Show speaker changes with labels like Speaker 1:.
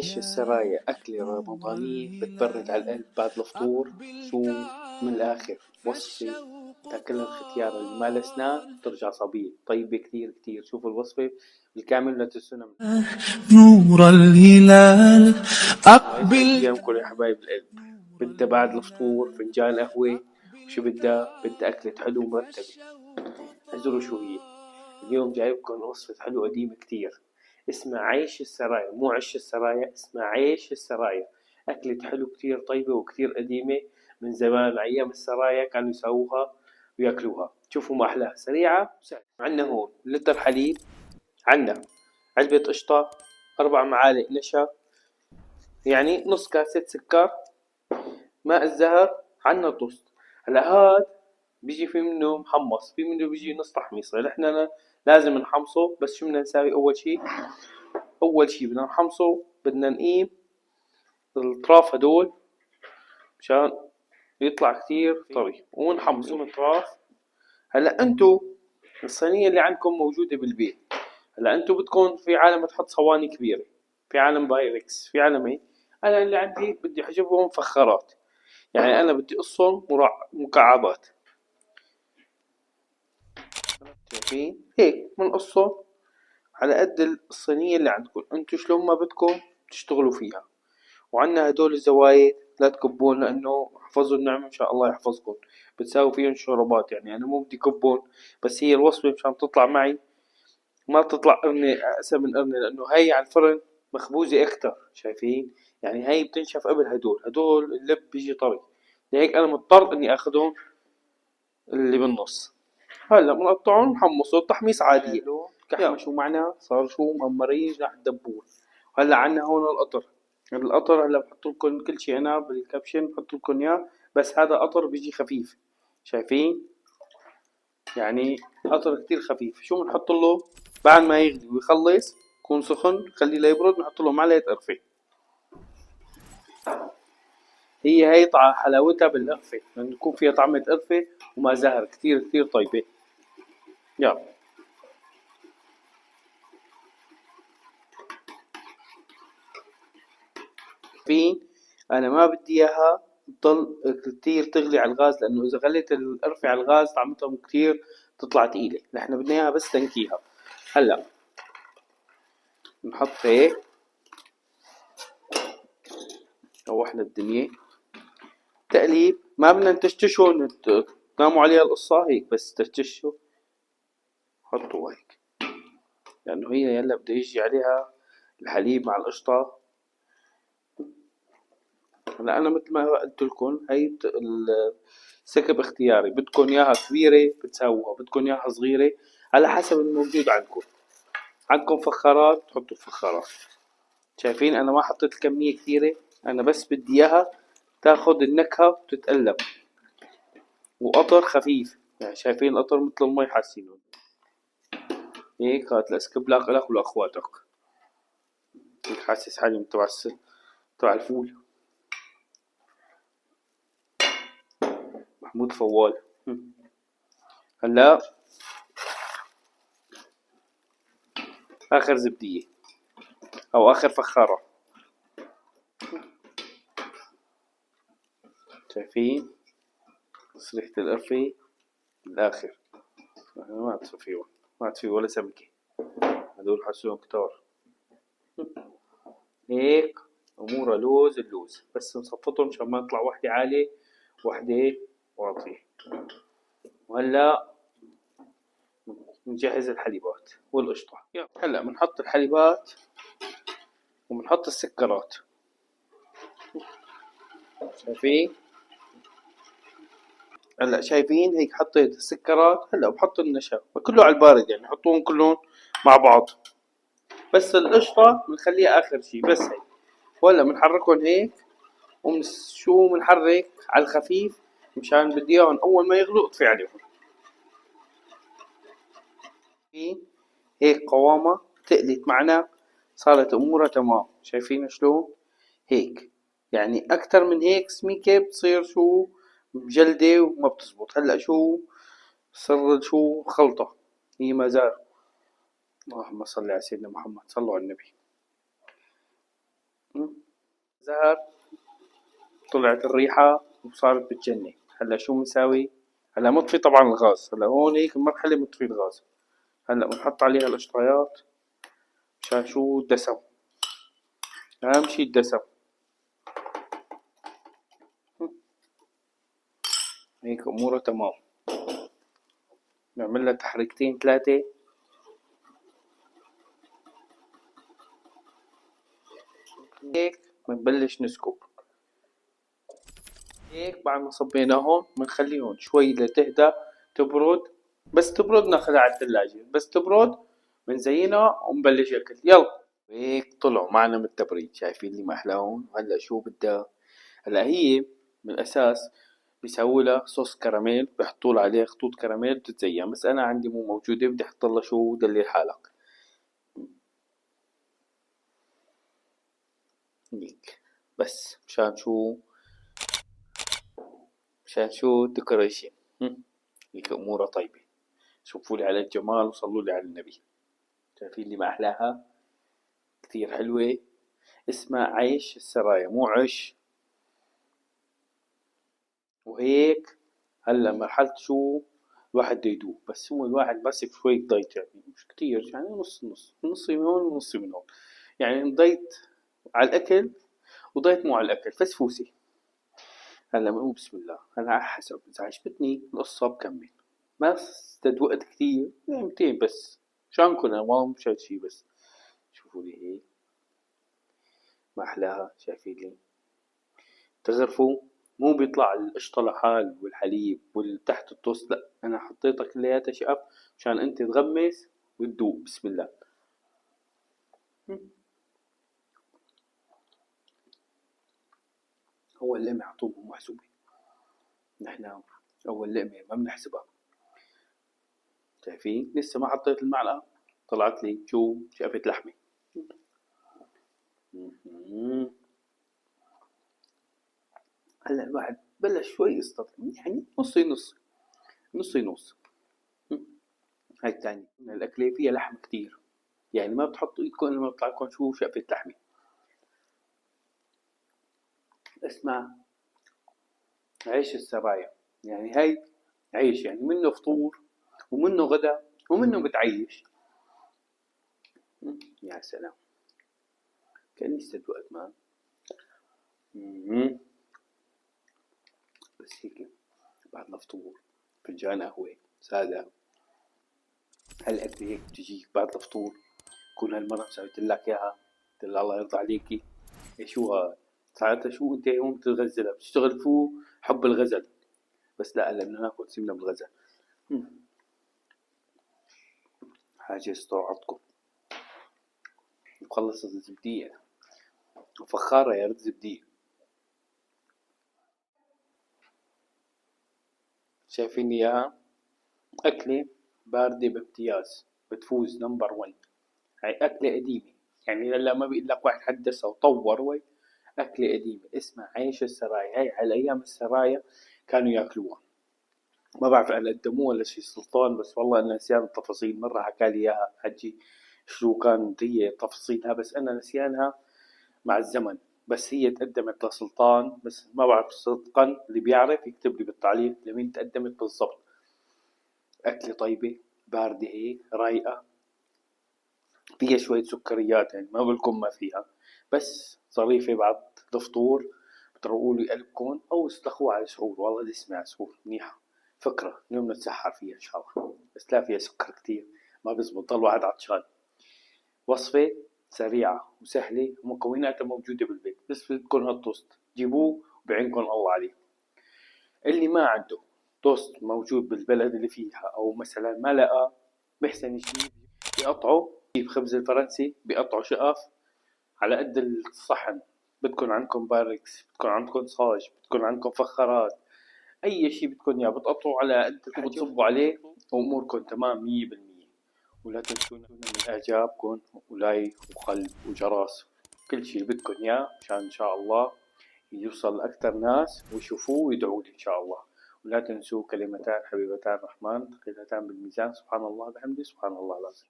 Speaker 1: عيش السرايا أكلة رمضانية بتبرد على القلب بعد الفطور. شو من الآخر وصفة تاكلها الختيار اللي ما لها أسنان ترجع صبية طيبة كتير كتير. شوف الوصفة بالكامل لا تنسونا منها.
Speaker 2: نور الهلال
Speaker 1: الله يسعد
Speaker 2: أقبل.
Speaker 1: أيامكم يا حبايب القلب. بدها بعد الفطور فنجان قهوة، وشو بدها أكلة حلو مرتبة. اعذروا شو هي. اليوم جايبكم وصفة حلو قديمة كتير، اسمها عيش السرايا، مو عش السرايا، اسمها عيش السرايا. أكلة حلو كتير طيبة وكتير قديمة، من زمان أيام السرايا كانوا يسووها وياكلوها. شوفوا ما أحلاها، سريعة وسهلة. عنا هون لتر حليب، عنا علبة قشطة، 4 معالق نشا، يعني نص كاسة سكر، ماء الزهر، عنا توست. هلا هاد بيجي في منه محمص، في منه بيجي نص تحميصة. نحن لازم نحمصه، بس شو بدنا نساوي أول شي بدنا نحمصه، بدنا نقيم الأطراف هدول مشان يطلع كتير طري ونحمصه من الأطراف. هلا انتو الصينية اللي عندكم موجودة بالبيت. هلا انتو بدكم في عالم تحط صواني كبيرة، في عالم بايركس، في عالم ايه. انا اللي عندي بدي احجبهم فخارات، يعني انا بدي اقصهم مكعبات. شايفين هيك بنقصهم على قد الصينية اللي عندكم انتو، شلون ما بدكم تشتغلوا فيها. وعنا هدول الزوايد لا تكبون، لأنه احفظوا النعمة إن شاء الله يحفظكم. بتساوي فيهم شربات، يعني أنا مو بدي كبون، بس هي الوصفة مشان تطلع معي ما تطلع قرنة أقسى من قرنة، لأنه هي على الفرن مخبوزة أكتر. شايفين؟ يعني هي بتنشف قبل هدول اللب بيجي طري، لهيك أنا مضطر إني أخذهم اللي بالنص. هلا بنقطعهم نحمصه تحميص عادية، كحمشوا معنا صار شو مأمرين راح تدبون. وهلا عنا هون القطر. القطر هلا بحط لكم كل شيء انا بالكابشن بحط لكم اياه، بس هذا قطر بيجي خفيف. شايفين؟ يعني قطر كتير خفيف. شو بنحط له بعد ما يغلي ويخلص يكون سخن، خليه ليبرد، بنحط له معلقة قرفة. هي حلاوتها بالقرفة، لأنه يكون فيها طعمة قرفة وما زهر كتير كتير طيبة. يلا فين، انا ما بدي اياها تضل كتير تغلي على الغاز، لانه اذا غليت القرفة على الغاز طعمتها كتير تطلع تقيلة. نحن بدنا اياها بس تنكيها. هلا نحط هيك، روحنا الدنيا تقليب. ما بدنا نتشتشوا تناموا عليها القصة هيك، بس تشتشوا حطوا هيك، لانه هي يلا بده يجي عليها الحليب مع القشطة. هلا انا مثل ما قلت لكم هي السكب اختياري، بدكم اياها كبيرة بتساووها، بدكم اياها صغيرة على حسب الموجود عندكم. عندكم فخارات تحطوا فخارات. شايفين انا ما حطيت الكمية كثيرة، انا بس بدي اياها تاخد النكهة وتتقلب. وقطر خفيف، يعني شايفين القطر مثل المي حاسينه هيك. هات الاسكب لك ولاخواتك، هيك حاسس حالي تبع الفول. محمود فوال. هلا اخر زبدية او اخر فخارة. شايفين صريحة القرفة بالاخر. ما عاد فيهم، ما عاد في ولا سمكة، هدول حسوهم كتار. هيك أمورها لوز اللوز، بس نصفطهم عشان ما تطلع واحدة عالية واحدة واطية. وهلا نجهز الحليبات والقشطة. هلا بنحط الحليبات وبنحط السكرات. شايفين؟ هلا شايفين هيك حطيت السكرات. هلا بحط النشا كله على البارد، يعني حطوهم كلهم مع بعض، بس القشطة بنخليها آخر شي بس هيك. ولا بنحركهم هيك شو بنحرك على الخفيف، مشان بدي اياهم اول ما يغلوا اطفي عليهم. هيك قوامها تقلت معنا، صارت امورها تمام. شايفين شلون هيك؟ يعني اكتر من هيك سميكة بتصير شو مجلدة وما بتزبط. هلا شو صار شو خلطة، هي ما زال. اللهم صل على سيدنا محمد، صلوا على النبي. زهر، طلعت الريحة وصارت بتجنن. هلا شو بنساوي؟ هلا مطفي طبعا الغاز، هلا هون هيك المرحلة مطفي الغاز. هلا بنحط عليها القشطايات مشان شو الدسم، أهم شي الدسم. هيك أمورها تمام. نعمل لها تحريكتين ثلاثة، هيك بنبلش نسكب. هيك بعد ما صبيناهم بنخليهم شوي لتهدى تبرد، بس تبرد ناخذها على الثلاجة، بس تبرد بنزينها ونبلش أكل. يلا هيك طلعوا معنا من التبريد، شايفين لي ما أحلاهم. هلا شو بدها؟ هلا هي من الأساس بيسووا لها صوص كراميل، بيحطوا لها عليه خطوط كراميل بتتزين، بس أنا عندي مو موجودة، بدي أحط لها شو دليل حالك هيك بس مشان شو ديكوريشن. هيك أمورها طيبة. شوفوا لي على الجمال وصلوا لي على النبي. شايفين لي ما أحلاها؟ كتير حلوة. اسمها عيش السرايا مو عش. وهيك هلا مرحلة شو الواحد بده يدوق، بس هو الواحد ماسك شوية ضيط، يعني مش كتير، يعني نص نص، نصي من هون ونصي من هون. يعني ضيط على الأكل وضيط مو على الأكل، فسفوسة. هلا بنقول بسم الله. هلا على حسب إذا عجبتني القصة بكمل، بس تدوقت كتير يعني 200 بس، مشان كل أنواع مش هالشي بس. شوفوا لي هيك ما أحلاها. شايفين لي تغرفوا مو بيطلع القشطة لحال والحليب والتحت التوست، لا أنا حطيتها كلياتها شقف مشان أنت تغمس وتدوق. بسم الله. أول لقمة عطوه مو محسوبة، نحن أول لقمة ما بنحسبها. شايفين لسه ما حطيت المعلقة طلعت لي شو شقفة لحمة. هلا الواحد بلش شوي يستطعم، يعني نصي نص، نصي نص. هاي التانية الأكلة فيها لحم كتير، يعني ما بتحطوا ايدكم لما بيطلع لكم شو شقفة لحمة. اسمع، عيش السرايا، يعني هاي عيش، يعني منه فطور ومنه غدا ومنه بتعيش. يا سلام، كأني استدوقت معه. بس هيك بعد الفطور فنجان قهوة سادة. هالأكلة هيك بتجيك بعد الفطور، تكون هالمرة مسويت لك إياها، قلت لها الله يرضى عليكي. إيه شو هاد؟ ساعتها شو أنت هون بتتغزلها، بتشتغل فوق حب الغزل. بس لا هلا بدنا ناكل سمنة بالغزل. حاجة استوعبتكم. مخلص الزبدية وفخارة يا رد زبدية. شايفين إياها؟ أكلة باردة بامتياز، بتفوز نمبر 1. هاي أكلة قديمة، يعني هلا ما بيقول لك واحد حدثها وطور أكلة قديمة اسمها عيش السرايا. هاي على أيام السرايا كانوا ياكلوها. ما بعرف هل قدموها ولا شي سلطان، بس والله أنا نسيان التفاصيل. مرة حكالي إياها حجي شو كانت هي تفاصيلها، بس أنا نسيانها مع الزمن. بس هي تقدمت لسلطان، بس ما بعرف صدقا، اللي بيعرف يكتب لي بالتعليق لمين تقدمت بالضبط. أكلة طيبة باردة هيك رايقة، فيها شوية سكريات، يعني ما بقولكم ما فيها، بس ظريفة بعد الفطور. بتروقوا لي قلبكم أو اسلخوها على سحور. والله الاسم على سحور منيحة، فكرة اليوم نتسحر فيها إن شاء الله، بس لا فيها سكر كتير ما بزبط، ضل واحد عطشان. وصفة سريعة وسهلة ومكوناتها موجودة بالبيت، بس بدكم هالتوست جيبوه وبعينكم الله عليه. اللي ما عنده توست موجود بالبلد اللي فيها أو مثلا ما لقى، بحسن يجيب يقطعه، يجيب خبز الفرنسي بيقطعه شقف على قد الصحن. بدكن عندكم باركس، بدكن عندكم صاج، بدكن عندكم فخارات، أي شي بدكن إياه بتقطعوا على قد وبتصبوا عليه وأموركم تمام 100%. ولا تنسونا من إعجابكم ولايك وقلب وجرس، كل شي بدكن إياه مشان إن شاء الله يوصل لأكثر ناس ويشوفوه ويدعوا لي إن شاء الله. ولا تنسوا كلمتان حبيبتان الرحمن ثقيلتان بالميزان، سبحان الله بحمده سبحان الله العظيم.